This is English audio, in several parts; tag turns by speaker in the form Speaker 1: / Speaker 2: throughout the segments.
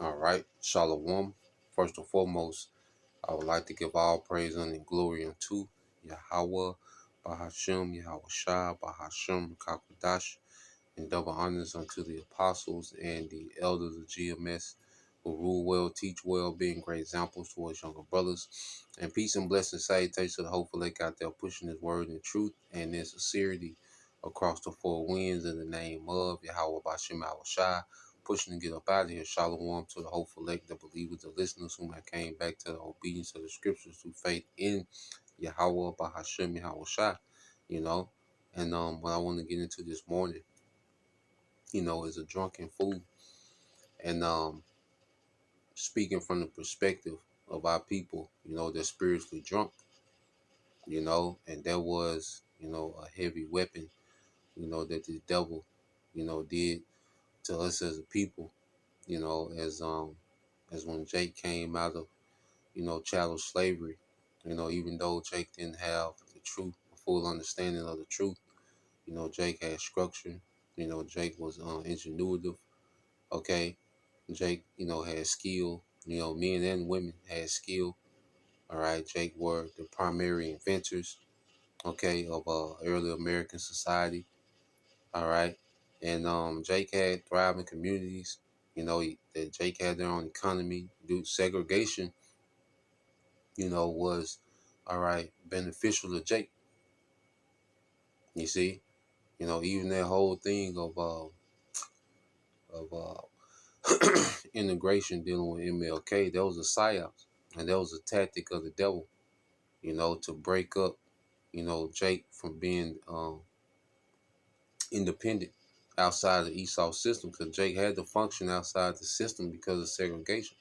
Speaker 1: All right, Shalom. First and foremost, I would like to give all praise and glory unto Yahweh, Bahashem, Yahweh Shah, Bahashem, Kakwadash, and double honors unto the apostles and the elders of GMS who rule well, teach well, being great examples towards younger brothers. And peace and blessing salutations to the hopeful lake out there pushing his word in truth and in sincerity across the four winds in the name of Yahweh Bashem Yahweh Shai, pushing to get up out of here. Shalom to the hopeful lake, the believers, the listeners whom I came back to the obedience of the scriptures through faith in Yahweh Bahashem Yahweh Shai, you know. And what I want to get into this morning, is a drunken fool. And speaking from the perspective of our people, they're spiritually drunk, and there was, a heavy weapon, that the devil, did to us as a people, as when Jake came out of, chattel slavery, even though Jake didn't have the truth, a full understanding of the truth, Jake had structure, Jake was ingenuitive, okay. Jake, had skill. Men and women had skill. All right. Jake were the primary inventors, okay, of early American society. All right. And Jake had thriving communities. That Jake had their own economy. Due segregation, was all right beneficial to Jake. You see, even that whole thing of integration dealing with MLK, that was a psyop, and that was a tactic of the devil, to break up, Jake from being independent outside the Esau system, because Jake had to function outside the system because of segregation,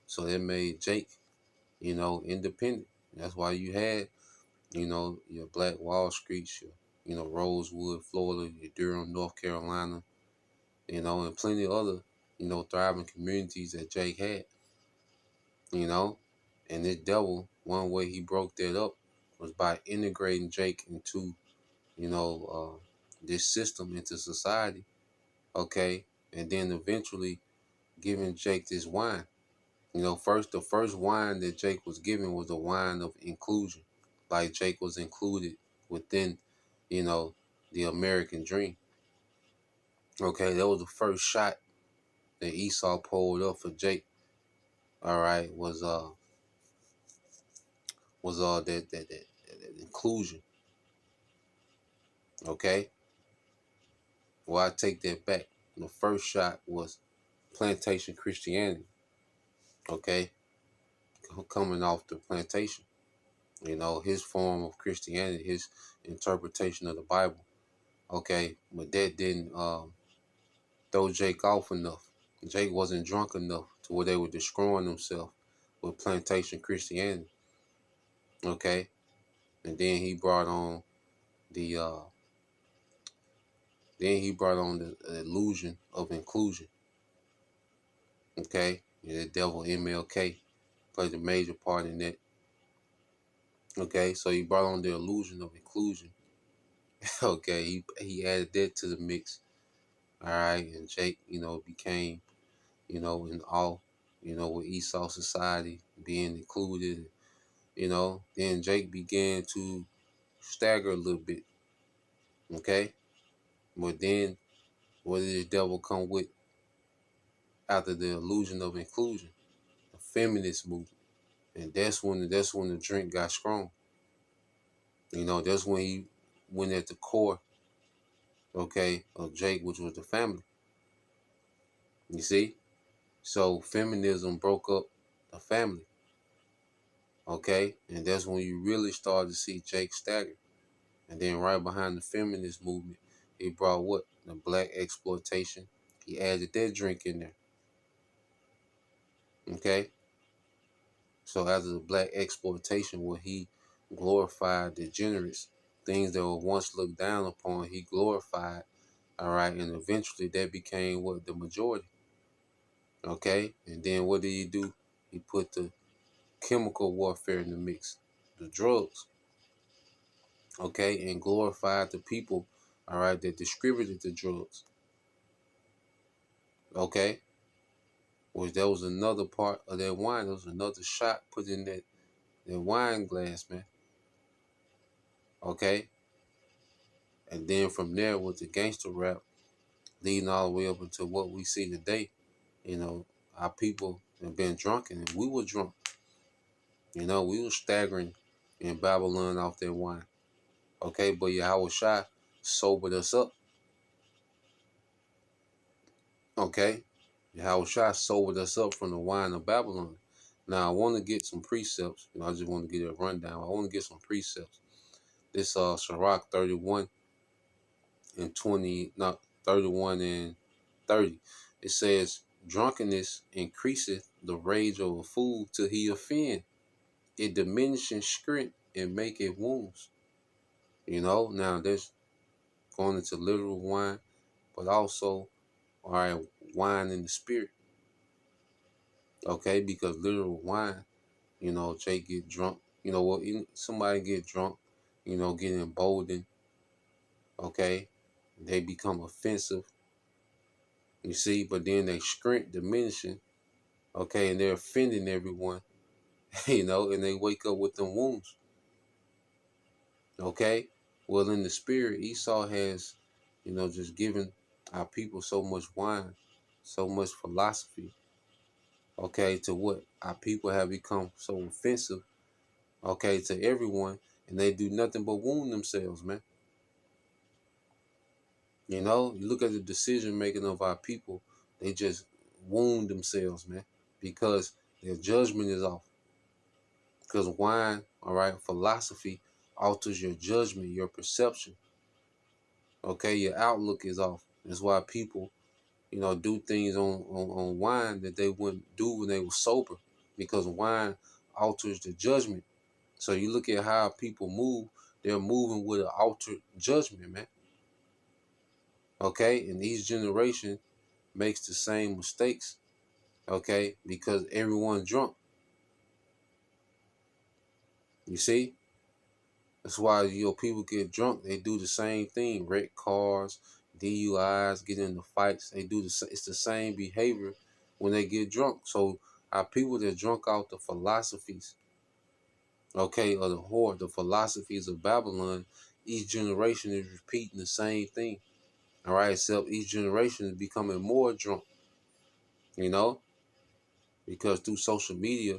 Speaker 1: so it made Jake, independent. That's why you had, your Black Wall Streets, your, Rosewood, Florida, your Durham, North Carolina, and plenty of other, thriving communities that Jake had, you know. And this devil, one way he broke that up was by integrating Jake into, this system, into society, okay? And then eventually giving Jake this wine. The first wine that Jake was given was a wine of inclusion. Like Jake was included within, you know, the American dream. Okay, that was the first shot that Esau pulled up for Jake. All right, was that inclusion. Okay, well, I take that back. The first shot was plantation Christianity. Okay, coming off the plantation. His form of Christianity, his interpretation of the Bible. Okay, but that didn't throw Jake off enough. Jake wasn't drunk enough to where they were destroying themselves with plantation Christianity. Okay, and then he brought on the illusion of inclusion. Okay, and the devil MLK played a major part in that. Okay, so he brought on the illusion of inclusion. Okay, he added that to the mix. All right, and Jake, became, in awe, with Esau society being included, then Jake began to stagger a little bit. Okay, but then what did the devil come with after the illusion of inclusion? The feminist movement. And that's when the drink got strong. That's when he went at the core, okay, of Jake, which was the family. You see? So feminism broke up the family. Okay? And that's when you really started to see Jake stagger. And then right behind the feminist movement, he brought what? The black exploitation. He added that drink in there. Okay? So after the black exploitation, where he glorified degenerates, things that were once looked down upon, he glorified. All right, and eventually that became what? The majority. Okay, and then what did he do? He put the chemical warfare in the mix, the drugs. Okay, and glorified the people. All right, that distributed the drugs. Okay, which there was another part of that wine. There was another shot put in that wine glass, man. Okay, and then from there with the gangster rap leading all the way up into what we see today. You know, our people have been drunken, and we were drunk. You know, we were staggering in Babylon off that wine. Okay, but Yahweh Shai sobered us up. Okay, Yahweh Shai sobered us up from the wine of Babylon. Now I want to get some precepts. You know, I just want to get a rundown. I want to get some precepts. This Sirach 31 and 20, not 31 and 30. It says, drunkenness increaseth the rage of a fool till he offend. It diminishes strength and maketh wounds. You know, now there's going into literal wine, but also, all right, wine in the spirit. Okay, because literal wine, you know, Jake get drunk. You know what? Somebody get drunk, you know, get emboldened. Okay, they become offensive. You see, but then they strength diminishing. Okay, and they're offending everyone. You know, and they wake up with them wounds. Okay, well, in the spirit, Esau has, you know, just given our people so much wine, so much philosophy. Okay, to what our people have become so offensive. Okay, to everyone, and they do nothing but wound themselves, man. You know, you look at the decision making of our people, they just wound themselves, man, because their judgment is off. Because wine, all right, philosophy alters your judgment, your perception. Okay, your outlook is off. That's why people, you know, do things on wine that they wouldn't do when they were sober. Because wine alters the judgment. So you look at how people move, they're moving with an altered judgment, man. Okay, and each generation makes the same mistakes, okay, because everyone's drunk. You see? That's why, you know, people get drunk. They do the same thing: wreck cars, DUIs, get into fights. They do it's the same behavior when they get drunk. So our people that drunk out the philosophies, okay, of the philosophies of Babylon, each generation is repeating the same thing. All right, except each generation is becoming more drunk. You know, because through social media,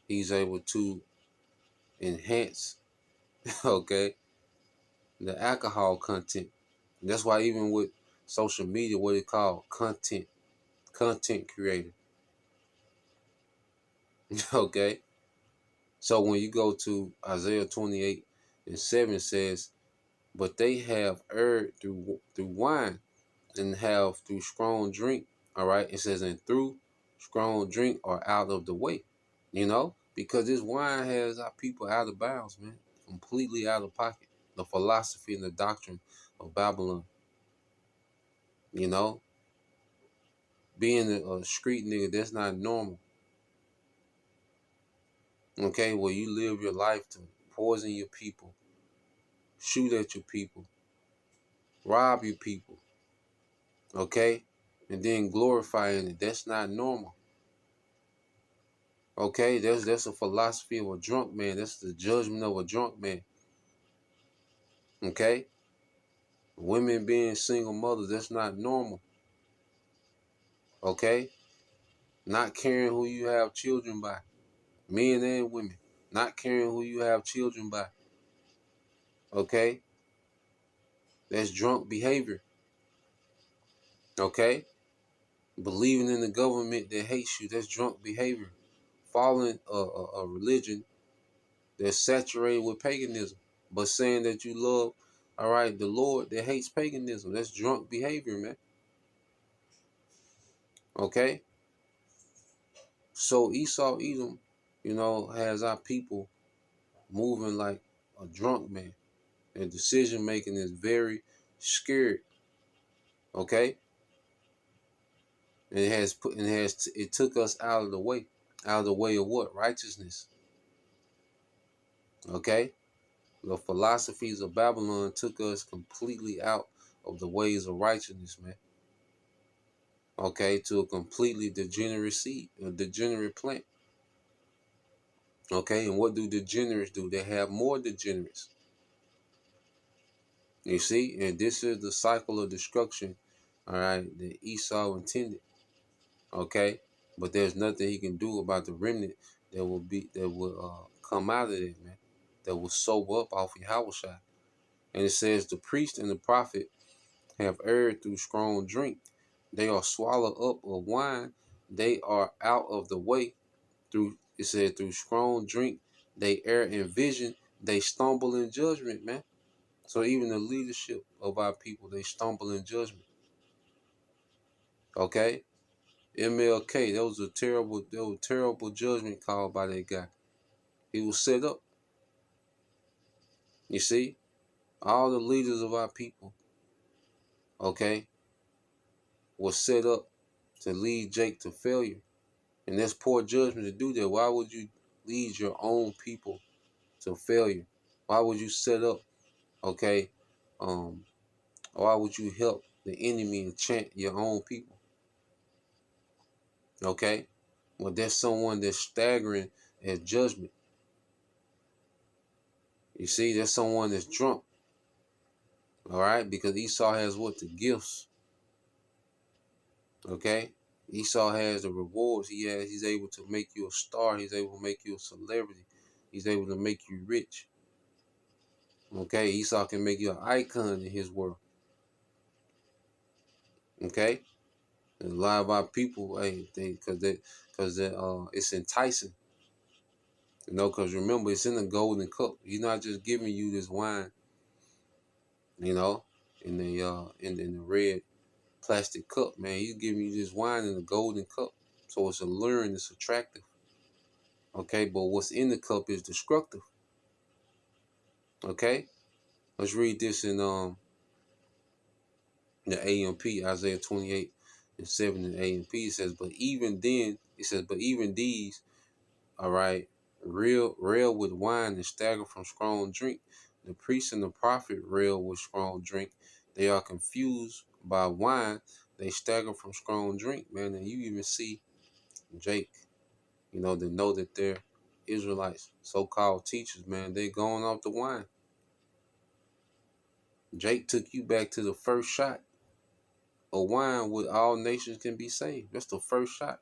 Speaker 1: he's able to enhance, okay, the alcohol content. And that's why even with social media, what it called content creator. Okay. So when you go to Isaiah 28 and 7 says, but they have erred through wine and have through strong drink. All right. It says, and through strong drink are out of the way. You know, because this wine has our people out of bounds, man. Completely out of pocket. The philosophy and the doctrine of Babylon. You know, being a street nigga, that's not normal. Okay, where you live your life to poison your people, shoot at your people, rob your people, okay, and then glorifying it. That's not normal. Okay, that's a philosophy of a drunk man. That's the judgment of a drunk man. Okay, women being single mothers, that's not normal. Okay, not caring who you have children by, men and women, not caring who you have children by. Okay, that's drunk behavior. Okay, believing in the government that hates you, that's drunk behavior. Following a religion that's saturated with paganism, but saying that you love, all right, the Lord that hates paganism, that's drunk behavior, man. Okay? So Esau Edom, you know, has our people moving like a drunk man. Their decision making is very scared. Okay? And it took us out of the way. Out of the way of what? Righteousness. Okay? The philosophies of Babylon took us completely out of the ways of righteousness, man. okay, to a completely degenerate seed, a degenerate plant. Okay, and what do degenerates do? They have more degenerates. You see, and this is the cycle of destruction, all right, that Esau intended. Okay, but there's nothing he can do about the remnant that will come out of it, man. That will sober up off Yahushua. And it says the priest and the prophet have erred through strong drink. They are swallowed up of wine. They are out of the way through. It said through strong drink. They err in vision. They stumble in judgment, man. So even the leadership of our people, they stumble in judgment. Okay, MLK, that was a terrible judgment called by that guy. He was set up. You see, all the leaders of our people, okay, was set up to lead Jake to failure. And that's poor judgment to do that. Why would you lead your own people to failure? Why would you set up, okay, um, why would you help the enemy enchant your own people? Okay? Well, there's someone that's staggering at judgment. You see, there's someone that's drunk. All right? Because Esau has what? The gifts. Okay? Esau has the rewards. He's able to make you a star. He's able to make you a celebrity. He's able to make you rich. Okay? Esau can make you an icon in his world. Okay? And a lot of our people, hey, because it's enticing. You know, because remember, it's in a golden cup. He's not just giving you this wine, you know, in the red plastic cup, man. He's giving you this wine in a golden cup. So it's alluring, it's attractive. Okay, but what's in the cup is destructive. Okay? Let's read this in the AMP, Isaiah 28:7 in the AMP. It says, but even these, all right, rail with wine and stagger from strong drink. The priest and the prophet rail with strong drink. They are confused by wine. They stagger from strong drink, man. And you even see Jake, you know that they're Israelites, so-called teachers, man. They going off the wine. Jake took you back to the first shot of wine where all nations can be saved. That's the first shot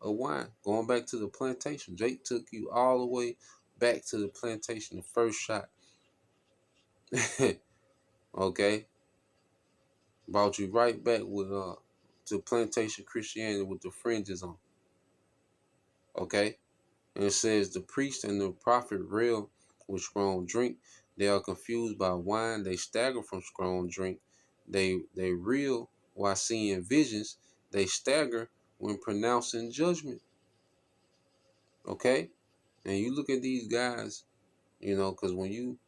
Speaker 1: of wine. Going back to the plantation. Jake took you all the way back to the plantation, the first shot. Okay? Brought you right back with to plantation Christianity with the fringes on. Okay? And it says the priest and the prophet rail with strong drink. They are confused by wine. They stagger from strong drink. They reel while seeing visions. They stagger when pronouncing judgment. Okay? And you look at these guys, you know, because when you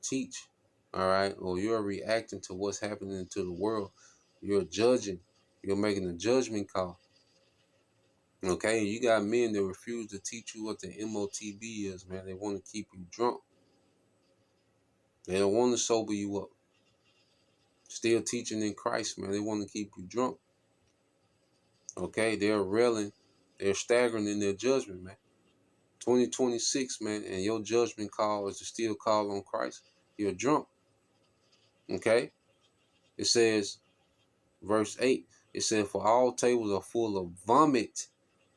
Speaker 1: teach, all right, or you're reacting to what's happening to the world, you're judging, you're making a judgment call. Okay, you got men that refuse to teach you what the MOTB is, man. They want to keep you drunk. They don't want to sober you up. Still teaching in Christ, man. They want to keep you drunk. Okay, they're railing, they're staggering in their judgment, man. 2026, man, and your judgment call is to still call on Christ. You're drunk. Okay? It says, verse 8, it says, for all tables are full of vomit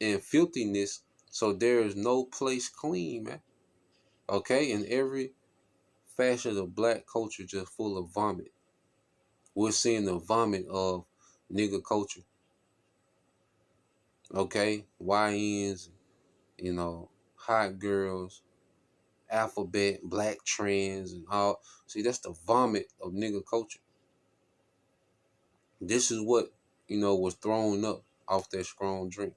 Speaker 1: and filthiness, so there is no place clean, man. Okay? And every fashion of black culture just full of vomit. We're seeing the vomit of nigger culture. Okay? YNs, you know, hot girls, alphabet, black trans, and all. See, that's the vomit of nigger culture. This is what, was thrown up off that strong drink.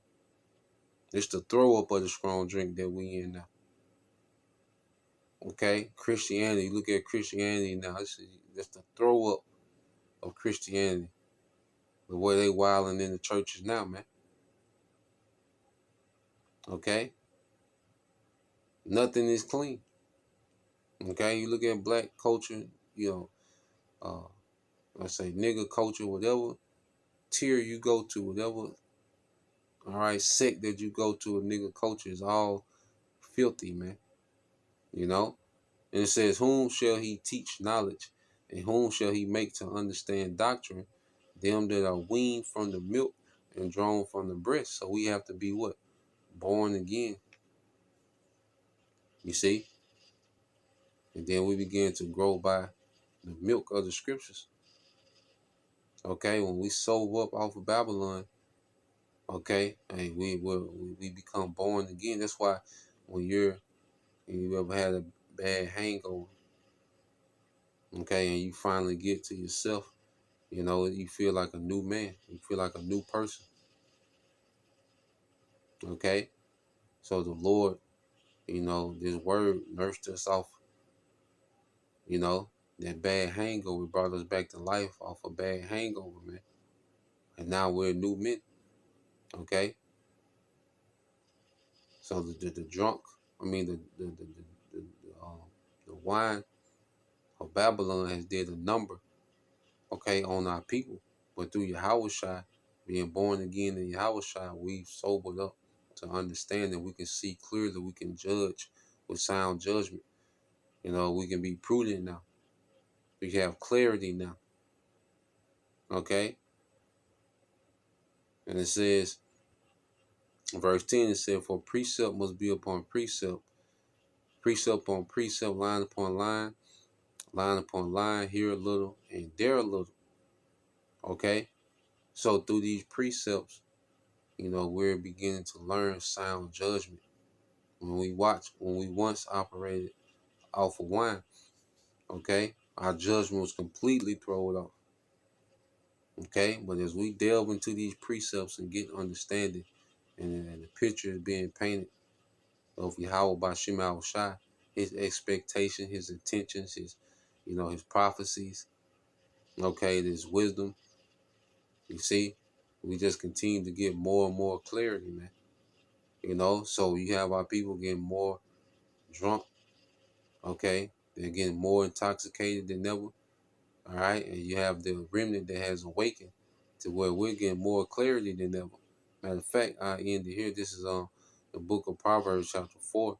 Speaker 1: It's the throw up of the strong drink that we in now. Okay? Christianity, look at Christianity now. That's the throw up of Christianity. The way they wilding in the churches now, man. Okay? Nothing is clean. Okay? You look at black culture, let's say nigger culture, whatever. tier you go to, whatever, all right, sect that you go to, a nigga culture is all filthy, man. You know? And it says, whom shall he teach knowledge, and whom shall he make to understand doctrine? Them that are weaned from the milk and drawn from the breast. So we have to be what? Born again. You see? And then we begin to grow by the milk of the scriptures. Okay, when we sober up off of Babylon, okay, and we become born again. That's why when you ever had a bad hangover, okay, and you finally get to yourself, you know, you feel like a new man. You feel like a new person. Okay, so the Lord, you know, this word nursed us off, you know, that bad hangover. Brought us back to life off a bad hangover, man. And now we're new men. Okay, so the drunk, I mean the wine of Babylon has did a number, okay, on our people. But through Yahushua, being born again in Yahushua, we've sobered up to understand that we can see clearly, we can judge with sound judgment. You know, we can be prudent now. We have clarity now. Okay? And it says, verse 10, it said, for precept must be upon precept, precept upon precept, line upon line, line upon line, here a little and there a little. Okay? So through these precepts, you know, we're beginning to learn sound judgment. When we once operated off of wine, okay, our judgment was completely thrown off. Okay, but as we delve into these precepts and get understanding, and the picture is being painted of Yahweh by Shema Shai, his expectation, his intentions, his, you know, his prophecies, okay, his wisdom, you see, we just continue to get more and more clarity, man. You know, so you have our people getting more drunk, okay, they're getting more intoxicated than ever, all right, and you have the remnant that has awakened to where we're getting more clarity than ever. Matter of fact, I end it here. This is the book of Proverbs, chapter 4,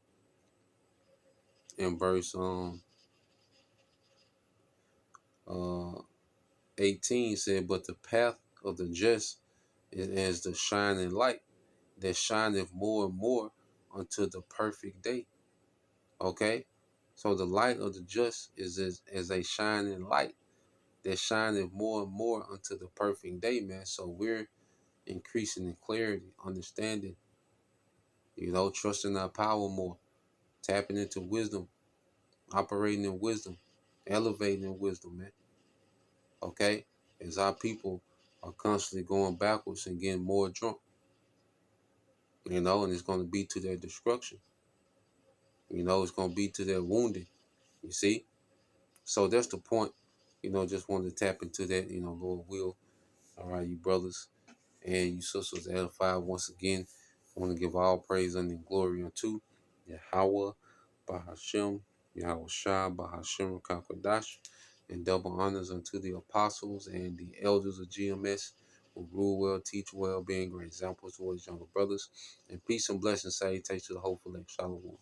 Speaker 1: and verse uh 18 said, but the path of the just is as the shining light that shineth more and more unto the perfect day. Okay? So the light of the just is as a shining light that shineth more and more unto the perfect day, man. So we're increasing in clarity, understanding, you know, trusting our power more, tapping into wisdom, operating in wisdom, elevating in wisdom, man. Okay? As our people are constantly going backwards and getting more drunk, you know, and it's going to be to their destruction. You know, it's going to be to their wounding, you see? So that's the point. You know, just wanted to tap into that, you know, Lord will. All right, you brothers and you sisters edified once again. I want to give all praise and glory unto Yahweh, Bahashem, Yahweh Shah, Bahashem, Kakadash, and double honors unto the apostles and the elders of GMS who rule well, teach well, being great examples towards younger brothers. And peace and blessings, salutations to the hopeful elect. Shalom.